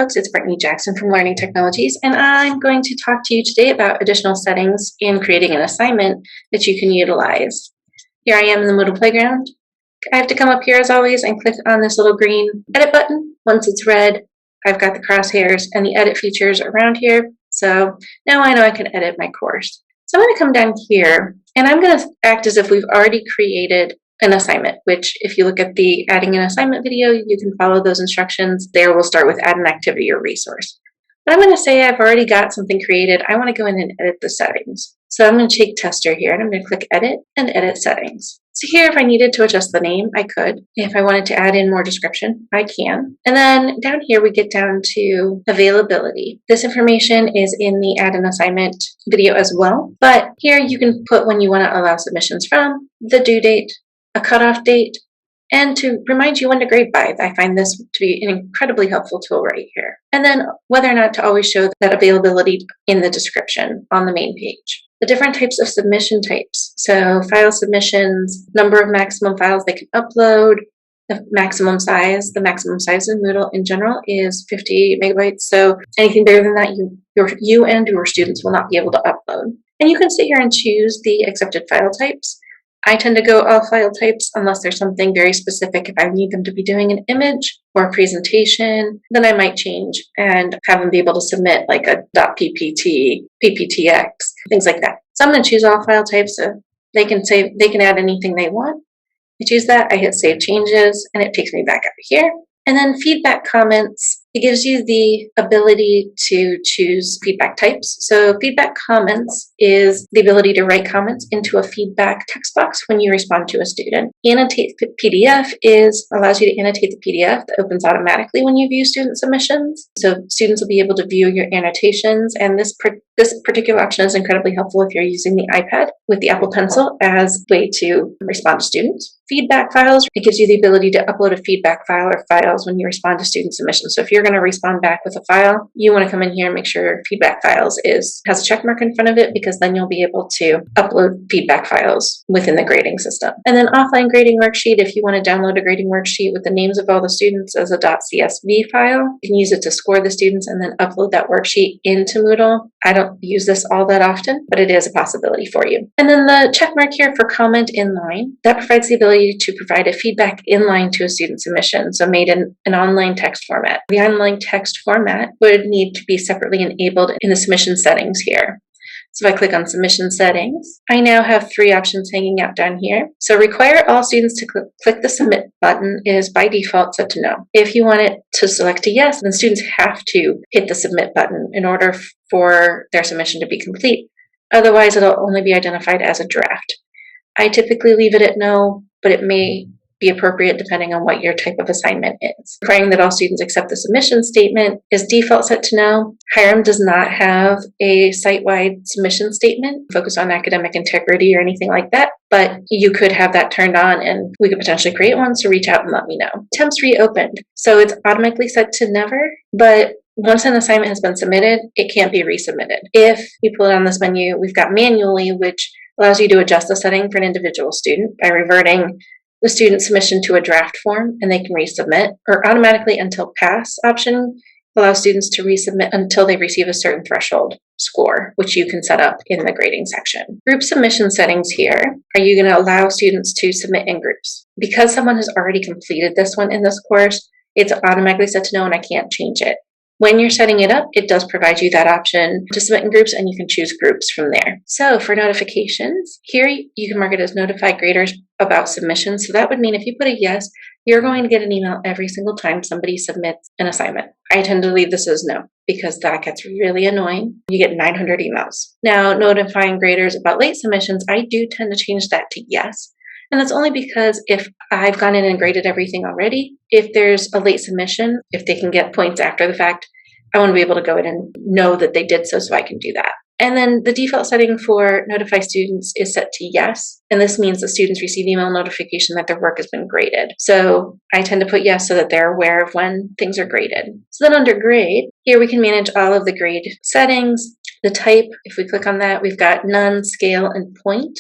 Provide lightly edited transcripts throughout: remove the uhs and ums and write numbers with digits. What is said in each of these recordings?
folks, it's Brittany Jackson from Learning Technologies, and I'm going to talk to you today about additional settings in creating an assignment that you can utilize. Here I am in the Moodle playground. I have to come up here as always and click on this little green edit button. Once it's red, I've got the crosshairs and the edit features around here. So now I know I can edit my course. So I'm going to come down here and I'm going to act as if we've already created an assignment, which if you look at the adding an assignment video, you can follow those instructions. There we'll start with add an activity or resource. But I'm going to say I've already got something created. I want to go in and edit the settings. So I'm going to take tester here and I'm going to click edit and edit settings. So here, if I needed to adjust the name, I could. If I wanted to add in more description, I can. And then down here, we get down to availability. This information is in the add an assignment video as well. But here you can put when you want to allow submissions from, the due date, a cutoff date, and to remind you when to grade by. I find this to be an incredibly helpful tool right here. And then whether or not to always show that availability in the description on the main page. The different types of submission types. So file submissions, number of maximum files they can upload, the maximum size. The maximum size in Moodle in general is 50 megabytes. So anything bigger than that, you and your students will not be able to upload. And you can sit here and choose the accepted file types. I tend to go all file types unless there's something very specific. If I need them to be doing an image or a presentation, then I might change and have them be able to submit like a .ppt, pptx, things like that. So I'm going to choose all file types so they can add anything they want. I choose that, I hit save changes, and it takes me back over here. And then feedback comments, it gives you the ability to choose feedback types. So feedback comments is the ability to write comments into a feedback text box when you respond to a student. Annotate PDF allows you to annotate the PDF that opens automatically when you view student submissions. So students will be able to view your annotations, and this particular option is incredibly helpful if you're using the iPad with the Apple Pencil as a way to respond to students. Feedback files, it gives you the ability to upload a feedback file or files when you respond to student submissions. So if you're going to respond back with a file, you want to come in here and make sure feedback files has a check mark in front of it, because then you'll be able to upload feedback files within the grading system. And then offline grading worksheet, if you want to download a grading worksheet with the names of all the students as a .csv file, you can use it to score the students and then upload that worksheet into Moodle. I don't use this all that often, but it is a possibility for you. And then the check mark here for comment inline, that provides the ability to provide a feedback inline to a student submission, so made in an online text format. The online text format would need to be separately enabled in the submission settings here. So if I click on submission settings, I now have 3 options hanging out down here. So require all students to click the submit button is by default set to no. If you want it to select a yes, then students have to hit the submit button in order for their submission to be complete. Otherwise, it'll only be identified as a draft. I typically leave it at no, but it may be appropriate depending on what your type of assignment is. Requiring that all students accept the submission statement is default set to no. Hiram does not have a site-wide submission statement focused on academic integrity or anything like that, but you could have that turned on and we could potentially create one, so reach out and let me know. Attempts reopened. So it's automatically set to never, but once an assignment has been submitted, it can't be resubmitted. If you pull it on this menu, we've got manually, which allows you to adjust the setting for an individual student by reverting the student submission to a draft form, and they can resubmit, or automatically until pass option allows students to resubmit until they receive a certain threshold score, which you can set up in the grading section. Group submission settings here, are you going to allow students to submit in groups? Because someone has already completed this one in this course, it's automatically set to no and I can't change it. When you're setting it up, it does provide you that option to submit in groups, and you can choose groups from there. So for notifications, here you can mark it as notify graders about submissions. So that would mean if you put a yes, you're going to get an email every single time somebody submits an assignment. I tend to leave this as no, because that gets really annoying. You get 900 emails. Now, notifying graders about late submissions, I do tend to change that to yes. And that's only because if I've gone in and graded everything already, if there's a late submission, if they can get points after the fact, I want to be able to go in and know that they did so I can do that. And then the default setting for notify students is set to yes. And this means the students receive email notification that their work has been graded. So I tend to put yes so that they're aware of when things are graded. So then under grade, here we can manage all of the grade settings. The type, if we click on that, we've got none, scale, and point.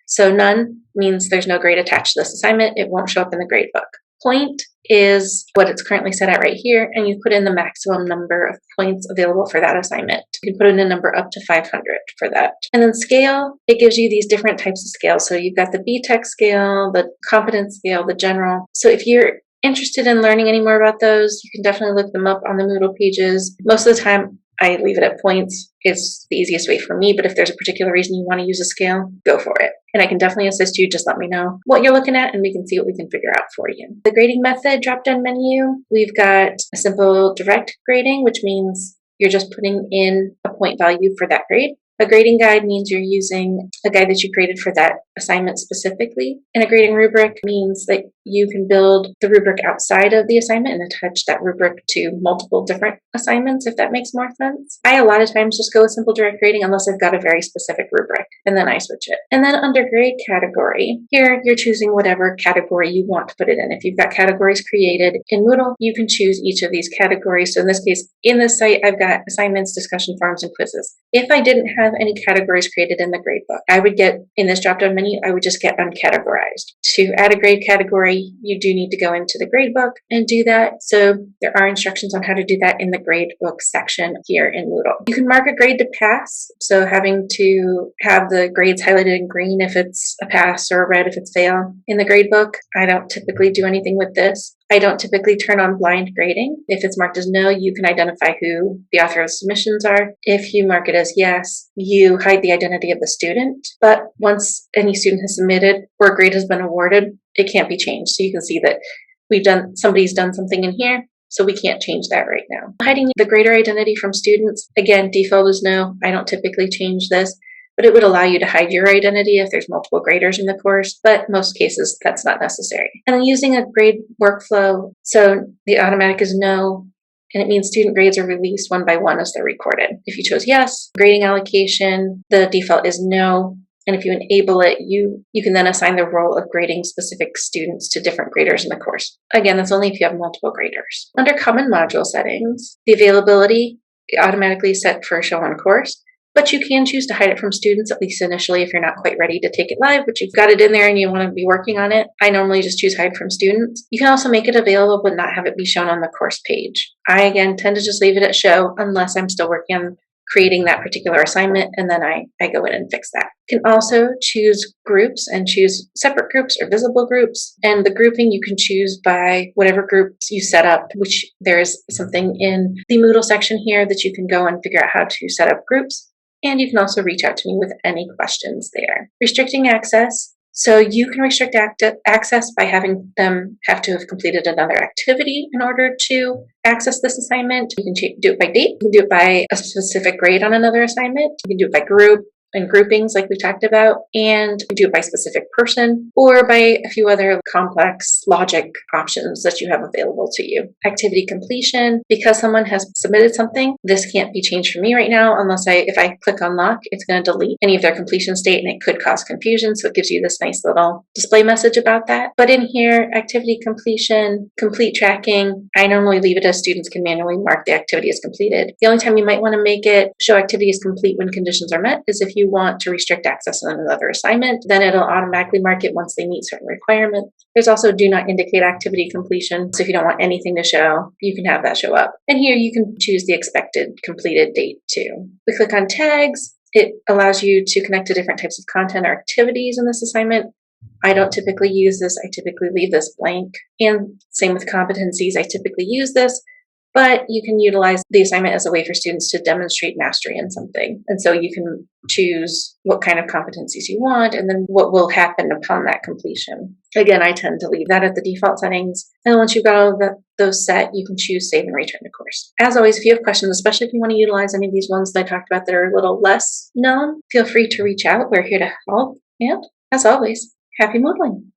So none means there's no grade attached to this assignment. It won't show up in the grade book. point is what it's currently set at right here, and you put in the maximum number of points available for that assignment. You can put in a number up to 500 for that. And then scale, it gives you these different types of scales. So you've got the BTEC scale, the competence scale, the general. So if you're interested in learning any more about those, you can definitely look them up on the Moodle pages. Most of the time, I leave it at points. It's the easiest way for me, but if there's a particular reason you want to use a scale, go for it. And I can definitely assist you. Just let me know what you're looking at and we can see what we can figure out for you. The grading method drop-down menu, we've got a simple direct grading, which means you're just putting in a point value for that grade. A grading guide means you're using a guide that you created for that assignment specifically. And a grading rubric means that you can build the rubric outside of the assignment and attach that rubric to multiple different assignments, if that makes more sense. I a lot of times just go with simple direct grading unless I've got a very specific rubric, and then I switch it. And then under grade category, here you're choosing whatever category you want to put it in. If you've got categories created in Moodle, you can choose each of these categories. So in this case, in this site, I've got assignments, discussion forums, and quizzes. If I didn't have any categories created in the gradebook, I would get, in this drop-down menu, I would just get uncategorized. To add a grade category, you do need to go into the gradebook and do that. So there are instructions on how to do that in the gradebook section here in Moodle. You can mark a grade to pass. So having to have the grades highlighted in green if it's a pass or red if it's fail. In the gradebook, I don't typically do anything with this. I don't typically turn on blind grading. If it's marked as no, you can identify who the author of the submissions are. If you mark it as yes, you hide the identity of the student. But once any student has submitted or a grade has been awarded, it can't be changed. So you can see that somebody's done something in here, so we can't change that right now. Hiding the grader identity from students, again, default is no. I don't typically change this, but it would allow you to hide your identity if there's multiple graders in the course, but most cases that's not necessary. And then using a grade workflow, so the automatic is no, and it means student grades are released one by one as they're recorded. If you chose yes, grading allocation, the default is no. And if you enable it, you can then assign the role of grading specific students to different graders in the course. Again, that's only if you have multiple graders. Under common module settings, the availability automatically set for show on course, but you can choose to hide it from students, at least initially, if you're not quite ready to take it live, but you've got it in there and you want to be working on it. I normally just choose hide from students. You can also make it available but not have it be shown on the course page. I, again, tend to just leave it at show unless I'm still working on creating that particular assignment, and then I go in and fix that. You can also choose groups and choose separate groups or visible groups, and the grouping you can choose by whatever groups you set up, which there's something in the Moodle section here that you can go and figure out how to set up groups, and you can also reach out to me with any questions there. Restricting access. So you can restrict access by having them have to have completed another activity in order to access this assignment. You can do it by date. You can do it by a specific grade on another assignment. You can do it by group and groupings like we talked about, and you can do it by specific person or by a few other complex logic options that you have available to you. Activity completion, because someone has submitted something, this can't be changed for me right now unless if I click unlock, it's going to delete any of their completion state and it could cause confusion. So it gives you this nice little display message about that. But in here, activity completion, complete tracking, I normally leave it as students can manually mark the activity as completed. The only time you might want to make it show activity is complete when conditions are met is if you want to restrict access on another assignment, then it'll automatically mark it once they meet certain requirements. There's also do not indicate activity completion. So if you don't want anything to show, you can have that show up. And here you can choose the expected completed date too. We click on tags. It allows you to connect to different types of content or activities in this assignment. I don't typically use this. I typically leave this blank. And same with competencies. I typically use this, but you can utilize the assignment as a way for students to demonstrate mastery in something. And so you can choose what kind of competencies you want and then what will happen upon that completion. Again, I tend to leave that at the default settings. And once you've got all of those set, you can choose save and return to course. As always, if you have questions, especially if you want to utilize any of these ones that I talked about that are a little less known, feel free to reach out. We're here to help. And as always, happy Moodling.